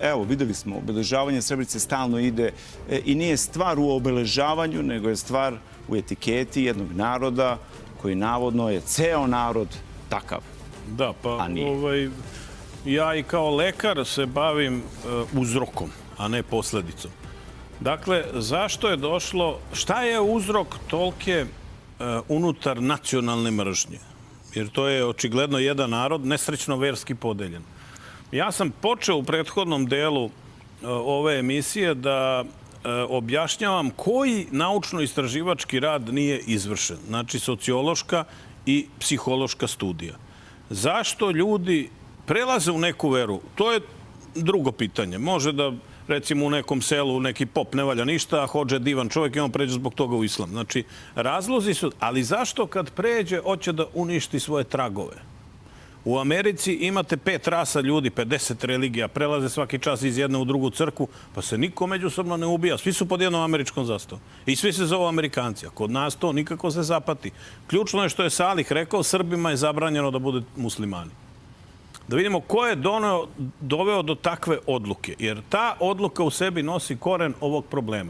evo, videli smo, obeležavanje Srebrenice stalno ide i nije stvar u obeležavanju, nego je stvar u etiketi jednog naroda koji navodno je ceo narod takav. Da, pa ja i kao lekar se bavim uzrokom, a ne posledicom. Dakle, zašto je došlo, šta je uzrok tolike unutar nacionalne mržnje? Jer to je očigledno jedan narod nesrećno verski podeljen. Ja sam počeo u prethodnom delu ove emisije da objašnjavam koji naučno-istraživački rad nije izvršen. Znači, sociološka i psihološka studija. Zašto ljudi prelaze u neku veru? To je drugo pitanje. Može da, recimo, u nekom selu neki pop ne valja ništa, a hodže divan čovjek i on pređe zbog toga u islam. Znači, razlozi su... Ali zašto kad pređe, hoće da uništi svoje tragove? U Americi imate 5 rasa ljudi, 50 religija, prelaze svaki čas iz jedne u drugu crkvu, pa se niko međusobno ne ubija. Svi su pod jednom američkom zastavom. I svi se zovu Amerikanci. A kod nas to nikako se zapati. Ključno je što je Salih rekao, Srbima je zabranjeno da bude muslimani. Da vidimo ko je doveo do takve odluke. Jer ta odluka u sebi nosi koren ovog problema.